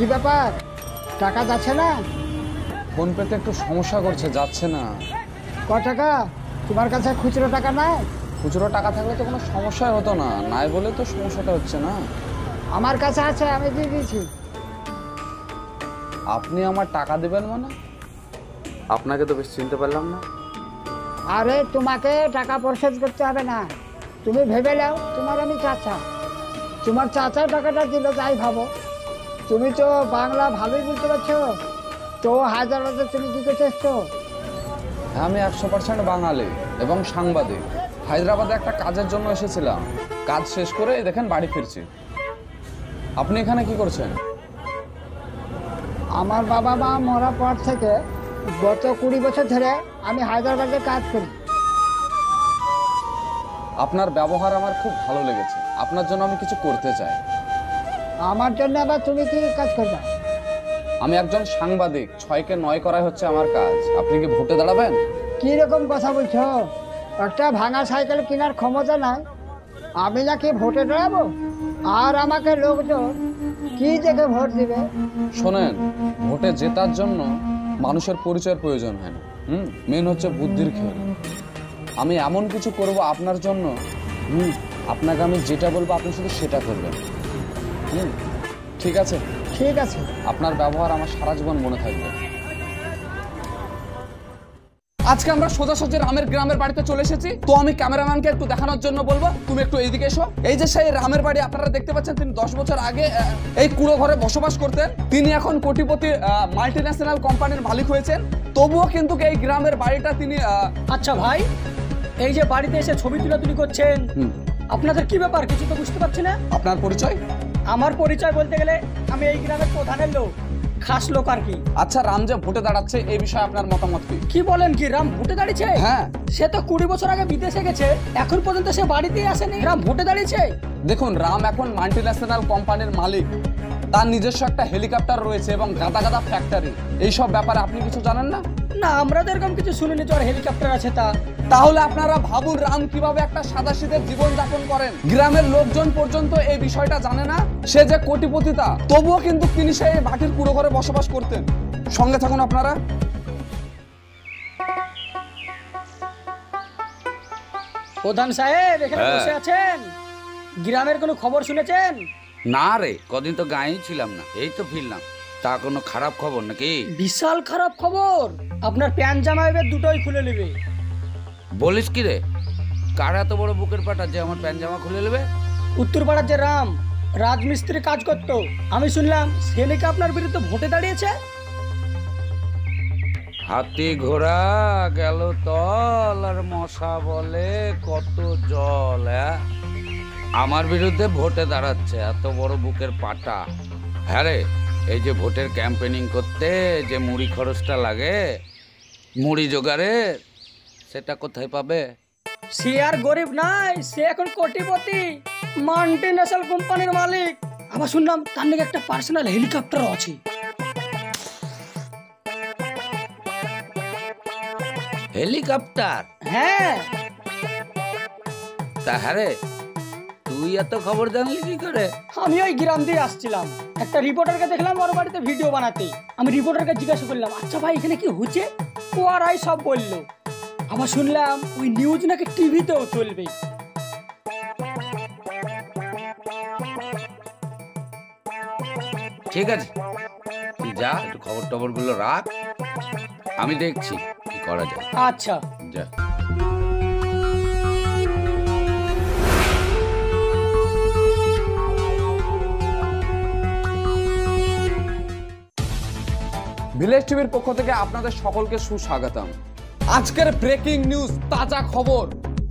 কি ব্যাপার, টাকা যাচ্ছে না? ফোন পেতে একটু সমস্যা করছে, যাচ্ছে না। ক টাকা? তোমার কাছে খুচরো টাকা নাই? খুচরো টাকা থাকলে তো কোনো সমস্যাই হতো না, নাই বলে তো সমস্যাটা হচ্ছে না। আমার কাছে আছে, আমি দিয়ে দিয়েছি। আপনি আমার টাকা দেবেন মানে? আপনাকে তো বেশ চিনতে পারলাম না। আরে তোমাকে টাকা পরিশোধ করতে হবে না, তুমি ভেবে নাও তোমার আমি চাচা। তোমার চাচা টাকাটা দিল তাই ভাবো। তুমি তো বাংলা ভালোই বুঝতে পারছো তো, হায়দ্রাবাদে তুমি কি করতে এসছো? হ্যাঁ, আমি 100% বাঙালি এবং সাংবাদিক। হায়দ্রাবাদে একটা কাজের জন্য এসেছিলাম, কাজ শেষ করে দেখেন বাড়ি ফিরছি। আপনি এখানে কি করছেন? আমার বাবা মা মরার পর থেকে গত 20 বছর ধরে আমি হায়দ্রাবাদে কাজ করি। আপনার ব্যবহার আমার খুব ভালো লেগেছে, আপনার জন্য আমি কিছু করতে চাই। আমার জন্য আবার তুমি কি কাজ করবে? আমি একজন সাংবাদিক, 6কে 9 করাই হচ্ছে আমার কাজ। আপনি কি ভোটে দাঁড়াবেন? কি রকম কথা বলছো? একটা ভাঙা সাইকেল কেনার ক্ষমতা নাই, আমি নাকি ভোটে দাঁড়াবো? আর আমাকে লোকজন কি দেখে ভোট দিবে? শোনেন, ভোটে জেতার জন্য মানুষের পরিচয়ের প্রয়োজন হয় না, মেন হচ্ছে বুদ্ধির খেল। আমি এমন কিছু করব আপনার জন্য, আপনাকে আমি যেটা বলবো আপনি শুধু সেটা করবেন। ঠিক আছে? ঠিক আছে। আপনার ব্যবহার আমার সারা জীবন মনে থাকবে। আজকে আমরা সোজাসুজি রামের গ্রামের বাড়িতে চলে এসেছি। তো আমি ক্যামেরাম্যানকে একটু দেখানোর জন্য বলবো, তুমি একটু এইদিকে এসো। এই যে সেই রামের বাড়ি আপনারা দেখতে পাচ্ছেন, তিনি 10 বছর আগে এই কুড়ো ঘরে বসবাস করতেন। তিনি এখন কোটিপতি মাল্টিন্যাশনাল কোম্পানির মালিক হয়েছেন। তবুও কিন্তু এই গ্রামের বাড়িটা তিনি আচ্ছা ভাই, এই যে বাড়িতে এসে ছবি তুলাতুলি করছেন, আপনাদের কি ব্যাপার? কিছু তো বুঝতে পারছি না। আপনার পরিচয়? আমার পরিচয় বলতে গেলে আমি এই গ্রামের প্রধানের লোক, খাস লোক আর কি। আচ্ছা, রাম যে ভোটে দাঁড়াচ্ছে এই বিষয়ে আপনার মতামত কি? কি বলেন কি, রাম ভোটে দাঁড়িয়েছে? হ্যাঁ। সে তো 20 বছর আগে বিদেশে গেছে, এখন পর্যন্ত সে বাড়িতেই আসেনি, রাম ভোটে দাঁড়িয়েছে। দেখুন, রাম এখন মাল্টিন্যাশনাল কোম্পানির মালিক, তার নিজস্ব একটা হেলিকপ্টার রয়েছে এবং গাদা গাদা ফ্যাক্টরি। এইসব ব্যাপারে আপনি কিছু জানেন না? না, আমরা তো এরকম কিছু শুনিনি তো আর হেলিকপ্টার আছে তা। তাহলে আপনারা ভাবুন রাম কিভাবে একটা সাদাসিধে জীবন যাপন করেন। গ্রামের লোকজন পর্যন্ত এই বিষয়টা জানে না, সে যে কোটিপতিতা, তবুও কিন্তু তিনি সেই মাটির কুড়ো ঘরে বসবাস করতেন। সঙ্গে থাকুন আপনারা। প্রধান সাহেব এখানে বসে আছেন, গ্রামের কোনো খবর শুনেছেন? না রে, কদিন তো গাঁয়েই ছিলাম না, এই তো ফিরলাম। তা কোনো খারাপ খবর নাকি? বিশাল খারাপ খবর, আপনার প্যান্ট জামা এবার দুটোই খুলে নেবে। বলিস কি রে, কার এত বড় বুকের পাটা যে আমার প্যান্ট জামা খুলে নেবে? উত্তরপাড়ার যে রাম রাজমিস্ত্রি কাজ করতো, আমি শুনলাম সে নাকি আপনার বিরুদ্ধে ভোটে দাঁড়িয়েছে। হাতি ঘোড়া গেল তল আর মশা বলে কত জল। আমার বিরুদ্ধে ভোটে দাঁড়াচ্ছে, এত বড় বুকের পাটা। হ্যাঁ রে, এই যে ভোটের ক্যাম্পেনিং করতে যে মুড়ি খরচটা লাগে, মুড়ি জোগাড়ের, সেটা কোথায় পাবে? সে আর গরিব নাই, সে এখন কোটিপতি, মাল্টিন্যাশনাল কোম্পানির মালিক। আবার শুনলাম তার নাকি একটা পার্সোনাল হেলিকপ্টারও আছে। হেলিকপ্টার? হ্যাঁ। তা হ্যাঁ রে, তুই এত খবর জানলি কি করে? আমি ওই গ্রাম দিয়ে আসছিলাম, একটা রিপোর্টারকে দেখলাম ওর বাড়িতে ভিডিও বানাতে। আমি রিপোর্টারকে জিজ্ঞাসা করলাম, আচ্ছা ভাই এখানে কি হচ্ছে? ও আর আই সব বললো। আবার শুনলাম ওই নিউজ নাকি টিভিতেও চলবে। ঠিক আছে, তুই যা, একটু খবর টবর গুলো রাখ, আমি দেখছি কি করা যায়। আচ্ছা যা। ভিলেজ টিভির পক্ষ থেকে আপনাদের সকলকে সুস্বাগতম। আজকের ব্রেকিং নিউজ, তাজা খবর।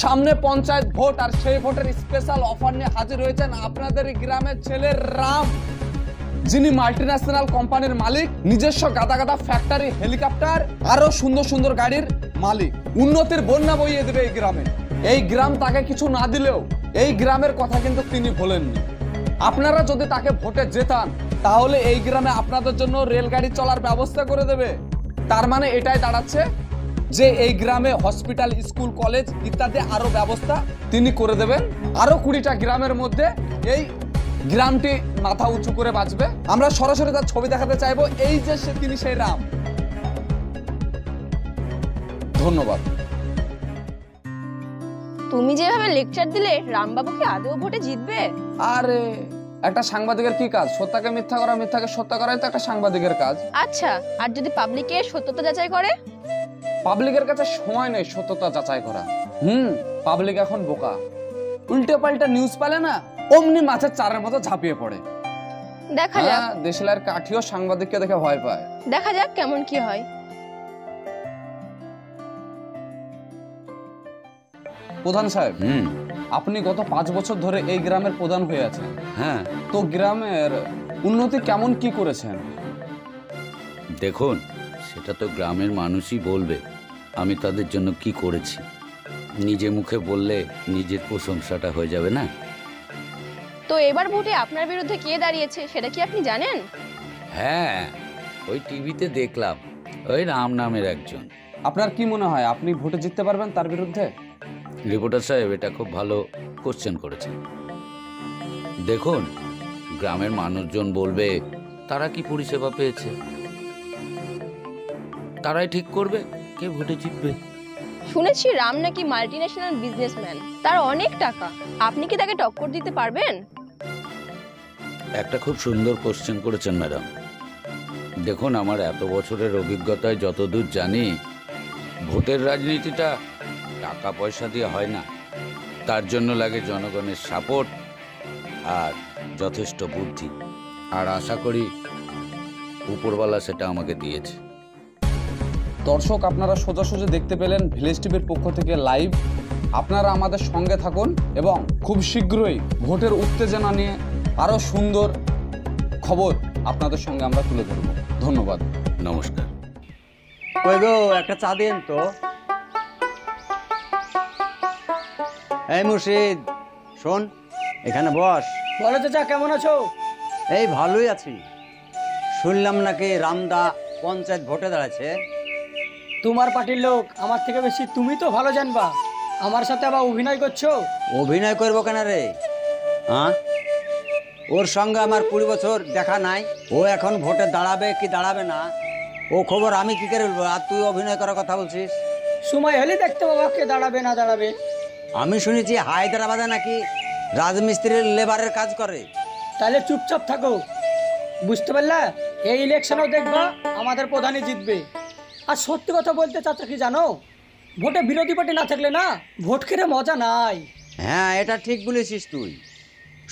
সামনে পঞ্চায়েত ভোট, আর সেই ভোটের স্পেশাল অফার নিয়ে হাজির হয়েছেন আপনাদের গ্রামের ছেলে রাম, যিনি মাল্টিন্যাশনাল কোম্পানির মালিক, নিজস্ব গাদা গাদা ফ্যাক্টরি, হেলিকপ্টার, আরো সুন্দর সুন্দর গাড়ির মালিক। উন্নতির বন্যা বইয়ে দেবে এই গ্রামে। এই গ্রাম তাকে কিছু না দিলেও এই গ্রামের কথা কিন্তু তিনি ভোলেননি। আপনারা যদি তাকে ভোটে জেতান, তাহলে এই গ্রামে আপনাদের জন্য রেলগাড়ি চলার ব্যবস্থা করে দেবে। তার মানে এটাই দাঁড়াচ্ছে যে এই গ্রামে হসপিটাল, স্কুল, কলেজ ইত্যাদি আরো ব্যবস্থা তিনি করে দেবেন। আরো 20টা গ্রামের মধ্যে এই গ্রামটি মাথা উঁচু করে বাঁচবে। আমরা সরাসরি তার ছবি দেখাতে চাইবো। এই যে তিনি সেই রাম। ধন্যবাদ। তুমি যেভাবে লেকচার দিলে রামবাবু কি আদৌ ভোটে জিতবে? আরে একটা সাংবাদিকের কি কাজ? সত্যকে মিথ্যা করা, মিথ্যাকে সত্য করাই তো একটা সাংবাদিকের কাজ। আচ্ছা, আর যদি পাবলিকের সত্যতা যাচাই করে? পাবলিকের কাছে সময় নেই সত্যতা যাচাই করা। পাবলিক এখন বোকা, উল্টে পাল্টা নিউজ পেলে না অমনি মাছের চারের মতো ঝাঁপিয়ে পড়ে। দেখা যাক, দেশলার কাঠিও সাংবাদিককে দেখে ভয় পায়। দেখা যাক কেমন কি হয়। প্রধান সাহেব, আপনি গত 5 বছর ধরে এই গ্রামের প্রধান হয়ে আছেন। হ্যাঁ, তো গ্রামের উন্নতি কেমন কি করেছেন? দেখুন, সেটা তো গ্রামের মানুষই বলবে আমি তাদের জন্য কি করেছি। নিজে মুখে বললে নিজের প্রশংসাটা হয়ে যাবে না? তো এবার ভোটে আপনার বিরুদ্ধে কে দাঁড়িয়েছে সেটা কি আপনি জানেন? হ্যাঁ, ওই টিভিতে দেখলাম, ওই রাম নামের একজন। আপনার কি মনে হয় আপনি ভোটে জিততে পারবেন তার বিরুদ্ধে? রিপোর্টার সাহেব, এটা খুব ভালো কোশ্চেন করেছেন। দেখুন, গ্রামের মানুষজন বলবে তারা কি পরিষেবা পেয়েছে, তারাই ঠিক করবে কে ভোটে জিতবে। শুনেছি রাম নাকি মাল্টিন্যাশনাল বিজনেসম্যান, তার অনেক টাকা। আপনি কি তাকে টক্কর দিতে পারবেন? একটা খুব সুন্দর কোশ্চেন করেছেন ম্যাডাম। দেখুন, আমার এত বছরের অভিজ্ঞতায় যতদূর জানি, ভোটের রাজনীতিটা টাকা পয়সা দিয়ে হয় না। তার জন্য লাগে জনগণের সাপোর্ট আর যথেষ্ট বুদ্ধি। আর আশা করি উপরওয়ালা সেটা আমাকে দিয়েছে। দর্শক, আপনারা সোজাসুজি দেখতে পেলেন ভিলেজ টিভির পক্ষ থেকে লাইভ। আপনারা আমাদের সঙ্গে থাকুন এবং খুব শীঘ্রই ভোটের উত্তেজনা নিয়ে আরো সুন্দর খবর আপনাদের সঙ্গে আমরা তুলে ধরব। ধন্যবাদ, নমস্কার। কই গো, একটা চা দিন তো। এই মুর্শিদ, শোন, এখানে বস। বলো চাচা, কেমন আছো? এই ভালোই আছি। শুনলাম নাকি রামদা পঞ্চায়েত ভোটে দাঁড়াচ্ছে। তোমার পার্টির লোক, আমার থেকে বেশি তুমি তো ভালো জানবা। আমার সাথে আবার অভিনয় করছো। অভিনয় করবো কেন রে? হ্যাঁ, ওর সঙ্গে আমার 20 বছর দেখা নাই। ও এখন ভোটে দাঁড়াবে কি দাঁড়াবে না ও খবর আমি কি করে বলবো? আর তুই অভিনয় করার কথা বলছিস? সময় হলে দেখতে বাবা কে দাঁড়াবে না দাঁড়াবে। আমি শুনেছি হায়দ্রাবাদে নাকি রাজমিস্ত্রির লেবারের কাজ করে। তাহলে চুপচাপ থাকো, বুঝতে পারলে? এই ইলেকশনেও দেখবা আমাদের প্রধানই জিতবে। আর সত্যি কথা বলতে চাচা, কি জানো, ভোটে বিরোধী পার্টি না থাকলে না ভোট খেলে মজা নাই। হ্যাঁ, এটা ঠিক বলেছিস তুই।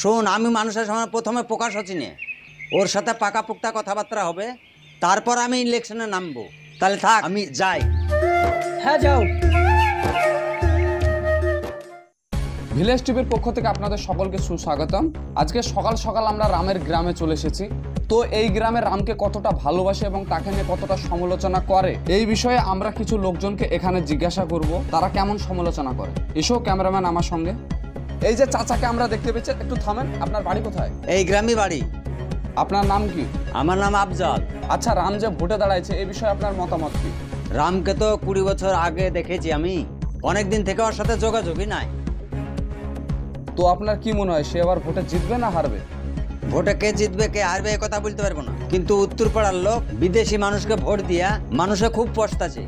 শোন, আমি মানুষের সামনে প্রথমে প্রকাশ হচ্ছি না, ওর সাথে পাকাপোক্তা কথাবার্তা হবে, তারপর আমি ইলেকশনে নামবো। তাহলে থাক, আমি যাই। হ্যাঁ, যাও। ভিলেজ টিভির পক্ষ থেকে আপনাদের সকলকে সুস্বাগতম। আজকে সকাল সকাল আমরা রামের গ্রামে চলে এসেছি। তো এই গ্রামে রামকে কতটা ভালোবাসে এবং তাকে নিয়ে কতটা সমালোচনা করে, এই বিষয়ে আমরা কিছু লোকজনকে এখানে জিজ্ঞাসা করব তারা কেমন সমালোচনা করে। এসো ক্যামেরাম্যান আমার সঙ্গে। এই যে চাচাকে আমরা দেখতে পেয়েছি, একটু থামেন। আপনার বাড়ি কোথায়? এই গ্রামই বাড়ি। আপনার নাম কি? আমার নাম আফজাল। আচ্ছা, রাম যে ভোটে দাঁড়াইছে এই বিষয়ে আপনার মতামত কি? রামকে তো 20 বছর আগে দেখেছি আমি, অনেক দিন থেকে ওর সাথে যোগাযোগই নাই। তো আপনার কি মনে হয় সে আবার ভোটে জিতবে না হারবে? ভোটে কে জিতবে কে হারবে এ কথা বলতে পারবো না, কিন্তু উত্তরপাড়ার লোক বিদেশি মানুষকে ভোট দিয়া মানুষে খুব পস্তাছে,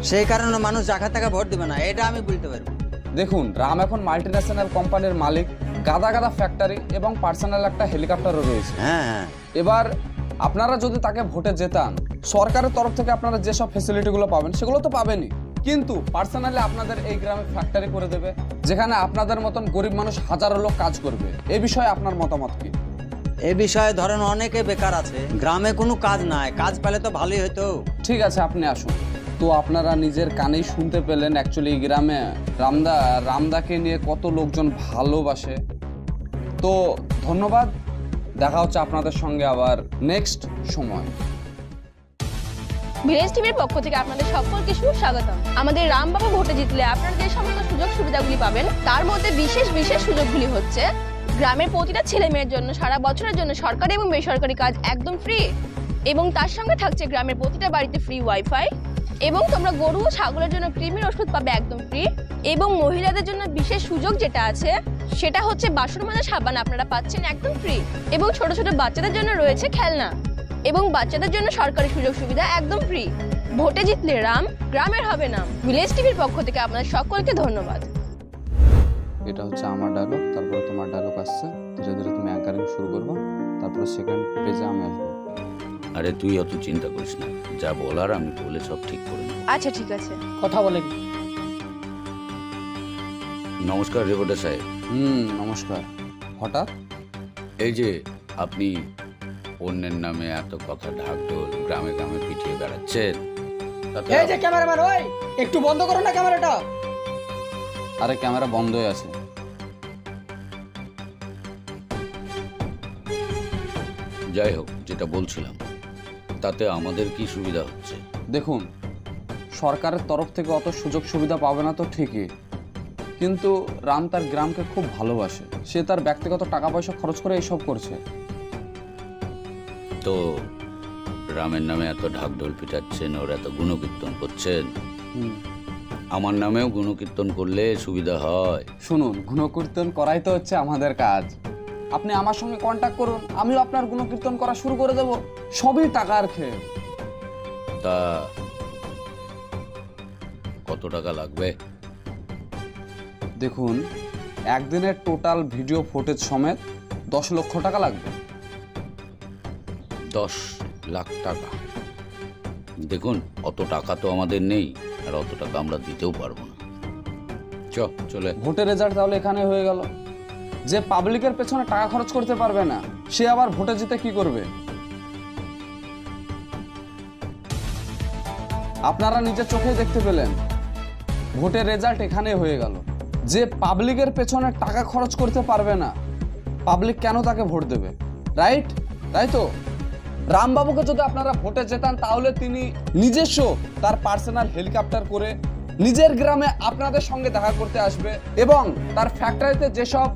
সেই কারণে মানুষ যাকে তাকে ভোট দিবে না, এটা আমি বলতে পারবো। দেখুন, রাম এখন মাল্টিন্যাশনাল কোম্পানির মালিক, গাদা গাদা ফ্যাক্টরি এবং পার্সোনাল একটা হেলিকপ্টারও রয়েছে। হ্যাঁ হ্যাঁ, এবার আপনারা যদি তাকে ভোটে জেতান, সরকারের তরফ থেকে আপনারা যেসব ফ্যাসিলিটিগুলো পাবেন সেগুলো তো পাবেনই, কিন্তু পার্সোনালি আপনাদের এই গ্রামে ফ্যাক্টরি করে দেবে, যেখানে আপনাদের মতন গরিব মানুষ হাজারো লোক কাজ করবে। এই বিষয়ে আপনার মতামত কি? এ বিষয়ে ধরেন অনেকে বেকার আছে, গ্রামে কোনো কাজ নাই, কাজ পেলে তো ভালোই হতো। ঠিক আছে, আপনি আসুন। তো আপনারা নিজের কানেই শুনতে পেলেন অ্যাকচুয়ালি এই গ্রামে রামদাকে নিয়ে কত লোকজন ভালোবাসে। তো ধন্যবাদ, দেখা হচ্ছে আপনাদের সঙ্গে আবার নেক্সট সময়। ভিলেজ টিভির পক্ষ থেকে আপনাদের সকলকে সুস্বাগতম। আমাদের রামবাবু ভোটে জিতলে আপনারা যে সমস্ত সুযোগ সুবিধাগুলি পাবেন, তার মধ্যে বিশেষ বিশেষ সুযোগগুলি হচ্ছে গ্রামের প্রতিটা ছেলে মেয়ের জন্য সারা বছরের জন্য সরকারি এবং বেসরকারি কাজ একদম ফ্রি, এবং তার সঙ্গে থাকছে গ্রামের প্রতিটা বাড়িতে ফ্রি ওয়াইফাই, এবং তোমরা গরু ও ছাগলের জন্য কৃমির ওষুধ পাবে একদম ফ্রি। এবং মহিলাদের জন্য বিশেষ সুযোগ যেটা আছে সেটা হচ্ছে বাসন মাজা সাবান আপনারা পাচ্ছেন একদম ফ্রি। এবং ছোট ছোট বাচ্চাদের জন্য রয়েছে খেলনা এবং বাচ্চাদের জন্য সরকারি সুযোগ সুবিধা একদম ফ্রি। ভোটে জিতলে রাম, গ্রামের হবে নাম। ভিলেজ টিভির পক্ষ থেকে আপনাদের সকলকে ধন্যবাদ। এটা হচ্ছে আমার ডায়লগ, তারপরে তোমার ডায়লগ আসছে, ধীরে ধীরে তুমি অ্যাঙ্কারিং শুরু করবে, তারপরে সেকেন্ড পেজে আমি আসবো। আরে তুই অত চিন্তা করিস না, যা বলার আমি বলে সব ঠিক করে নেব। আচ্ছা ঠিক আছে। কথা বলেন। নমস্কার রিপোর্টার সাহেব। নমস্কার। হঠাৎ? এই যে আপনি অন্যের নামে এত কথা ঢাকঢোল গ্রামে গ্রামে পিটিয়ে বেড়াচ্ছেন, তাতে এই যে ক্যামেরাম্যান, ওই একটু বন্ধ করো না ক্যামেরাটা। আরে ক্যামেরা বন্ধই আছে। যাই হোক, যেটা বলছিলাম তাতে আমাদের কি সুবিধা হচ্ছে? দেখুন, সরকারের তরফ থেকে অত সুযোগ সুবিধা পাবে না তো ঠিকই, কিন্তু রাম তার গ্রামকে খুব ভালোবাসে, সে তার ব্যক্তিগত টাকা পয়সা খরচ করে এইসব করছে। তো রামের নামে এত ঢাকঢোল পিটাচ্ছেন, ওর এত গুণকীর্তন করছেন, আমার নামেও গুণকীর্তন করলে সুবিধা হয়। শুনুন, গুণকীর্তন করাই তো হচ্ছে আমাদের কাজ। আপনি আমার সঙ্গে কন্ট্যাক্ট করুন, আমিও আপনার গুণকীর্তন করা শুরু করে দেব। সবই টাকার খেয়ে। তা কত টাকা লাগবে? দেখুন, একদিনের টোটাল ভিডিও ফুটেজ সমেত 10 লক্ষ টাকা লাগবে। 10 লাখ টাকা? দেখুন, অত টাকা তো আমাদের নেই, আর অত টাকা আমরা দিতেও পারবো না। চলে। ভোটের রেজাল্ট তাহলে এখানে হয়ে গেল। যে পাবলিকের পেছনে টাকা খরচ করতে পারবে না, সে আবার ভোটে জিতে কি করবে? আপনারা নিজের চোখে দেখতে পেলেন, ভোটের রেজাল্ট এখানে হয়ে গেল। যে পাবলিকের পেছনে টাকা খরচ করতে পারবে না, পাবলিক কেন তাকে ভোট দেবে? রাইট? তাই তো? রামবাবুকে যদি আপনারা ভোটে জেতান, তাহলে তিনি নিজস্ব তার পার্সোনাল হেলিকপ্টার করে নিজের গ্রামে আপনাদের সঙ্গে দেখা করতে আসবে, এবং তার ফ্যাক্টরিতে যেসব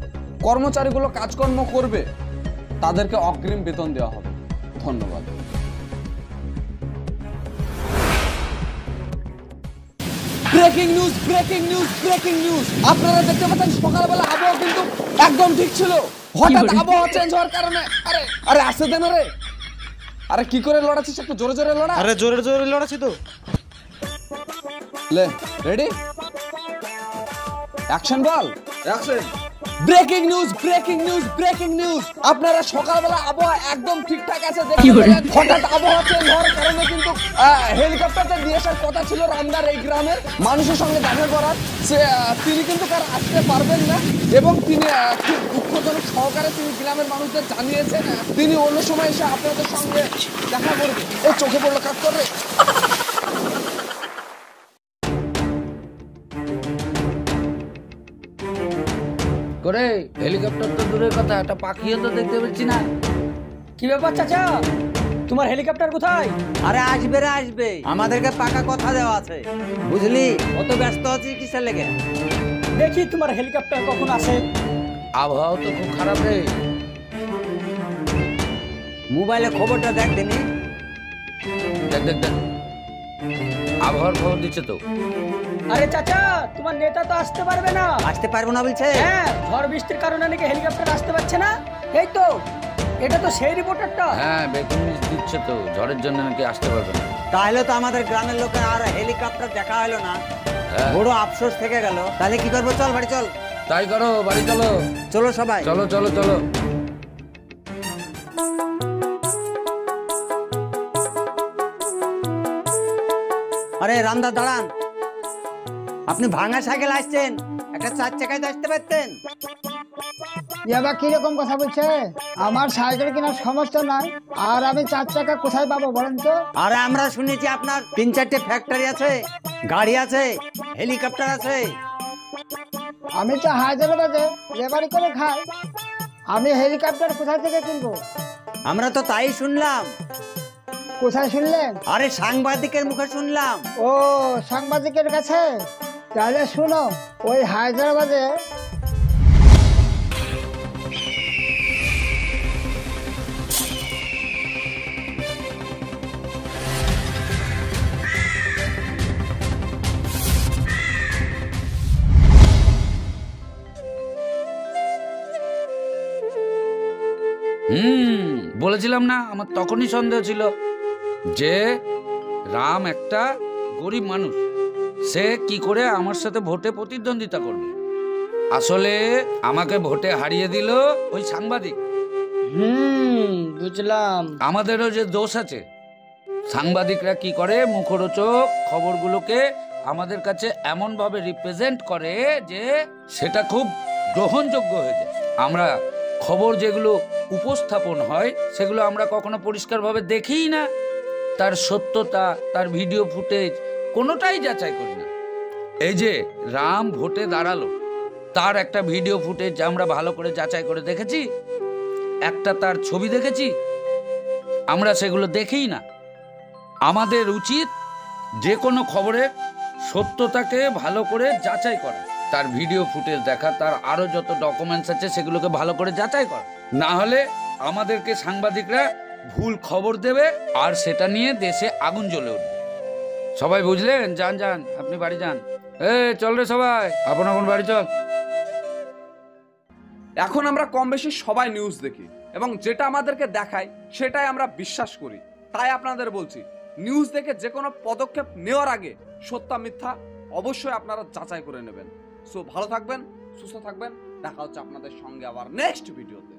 কর্মচারীগুলো কাজকর্ম করবে তাদেরকে অগ্রিম বেতন দেওয়া হবে। ধন্যবাদ। Breaking news, breaking news, breaking news. আপনারা দেখতে পাচ্ছেন সকালবেলা আবহাওয়া কিন্তু একদম ঠিক ছিল, হঠাৎ আবহাওয়া চেঞ্জ হওয়ার কারণে আরে আসতে দেন। আরে কি করে লড়াচ্ছিস? একটু জোরে জোরে লড়া। আরে জোরে জোরে লড়াচ্ছি তো। লে, রেডি, অ্যাকশন বল। Action. Breaking news, breaking news, breaking news. আপনারা সকালবেলা আবহাওয়া একদম ঠিকঠাক আছে, হঠাৎ আবহাওয়া চেঞ্জ হওয়ার কারণে কিন্তু হেলিকপ্টারটা দিয়ে আসার কথা ছিল রামদার এই গ্রামের মানুষের সঙ্গে দেখা করার, তিনি কিন্তু কার আসতে পারবেন না, এবং তিনি খুব দুঃখজনক সহকারে তিনি গ্রামের মানুষদের জানিয়েছেন তিনি অন্য সময় এসে আপনাদের সঙ্গে দেখা করবে। ও চোখে পড়লো, কাজ করবে। করে হেলিকপ্টার তো দূরের কথা, একটা পাখিও তো দেখতে পাচ্ছি না। কি ব্যাপার চাচা, তোমার হেলিকপ্টার কোথায়? আরে আসবে রে আসবে, আমাদেরকে পাকা কথা দেওয়া আছে, বুঝলি? অত ব্যস্ত আছিস কিসের লেগে? দেখি তোমার হেলিকপ্টার কখন আসে। আবহাওয়া তো খুব খারাপ রে। মোবাইলে খবরটা দেখ দিনি। দেখ দেখ দেখ, আবহাওয়ার খবর দিচ্ছে তো। আরে চাচা, তোমার নেতা তো আসতে পারবে না। আসতে পারবো না বলছে? হ্যাঁ, ঝড় বৃষ্টির কারণে নাকি হেলিকপ্টার আসতে পারছে না। এই তো, এটা তো সেই রিপোর্টারটা। হ্যাঁ, বেতন দিচ্ছে তো, ঝড়ের জন্য নাকি আসতে পারবে না। তাহলে তো আমাদের গ্রামের লোকের আর হেলিকপ্টার দেখা হলো না, বড় আফসোস থেকে গেল। তাহলে কি করবো? চল বাড়ি চল। তাই করো, বাড়ি চলো। চলো সবাই, চলো চলো চলো। আরে রামদা দাঁড়ান, আপনি ভাঙা সাইকেল আসছেন, একটা 4 চাকায় তো আসতে পারতেন। এবার কিরকম কথা বলছে? আমার সাইকেল কেনার সমস্যা নাই, আর আমি 4 চাকা কোথায় পাবো বলেন তো? আরে আমরা শুনেছি আপনার 3-4টে ফ্যাক্টরি আছে, গাড়ি আছে, হেলিকপ্টার আছে। আমি তো হায়দ্রাবাদে লেবারি করে খাই, আমি হেলিকপ্টার কোথা থেকে কিনবো? আমরা তো তাই শুনলাম। কোথায় শুনলেন? আরে সাংবাদিকের মুখে শুনলাম। ও, সাংবাদিকের কাছে? তাহলে শুনো, ওই হায়দ্রাবাদে বলেছিলাম না, আমার তখনই সন্দেহ ছিল যে রাম একটা গরিব মানুষ, সে কি করে আমার সাথে ভোটে প্রতিদ্বন্দ্বিতা করবে। আসলে আমাকে ভোটে হারিয়ে দিল ওই সাংবাদিক। বুঝলাম। আমাদেরও যে দোষ আছে, সাংবাদিকরা কি করে মুখরোচক খবরগুলোকে আমাদের কাছে এমন ভাবে রিপ্রেজেন্ট করে যে সেটা খুব গ্রহণযোগ্য হয়ে যায়। আমরা খবর যেগুলো উপস্থাপন হয় সেগুলো আমরা কখনো পরিষ্কারভাবে দেখিই না, তার সত্যতা, তার ভিডিও ফুটেজ কোনোটাই যাচাই করি না। এই যে রাম ভোটে দাঁড়ালো, তার একটা ভিডিও ফুটেজ আমরা ভালো করে যাচাই করে দেখেছি, একটা তার ছবি দেখেছি, আমরা সেগুলো দেখেই না। আমাদের উচিত যে কোনো খবরের সত্যতাকে ভালো করে যাচাই করা, তার ভিডিও ফুটেজ দেখা, তার আরো যত ডকুমেন্টস আছে সেগুলোকে ভালো করে যাচাই করা। না হলে আমাদেরকে সাংবাদিকরা ভুল খবর দেবে আর সেটা নিয়ে দেশে আগুন জ্বলে উঠবে। সবাই বুঝলেন? যান যান, আপনি বাড়ি যান। চল রে সবাই, আপন আপন বাড়ি চল। এখন আমরা কম বেশি সবাই নিউজ দেখি এবং যেটা আমাদেরকে দেখায় সেটাই আমরা বিশ্বাস করি। তাই আপনাদের বলছি, নিউজ দেখে যে কোনো পদক্ষেপ নেওয়ার আগে সত্য মিথ্যা অবশ্যই আপনারা যাচাই করে নেবেন। সো ভালো থাকবেন, সুস্থ থাকবেন, দেখা হচ্ছে আপনাদের সঙ্গে আবার নেক্সট ভিডিওতে।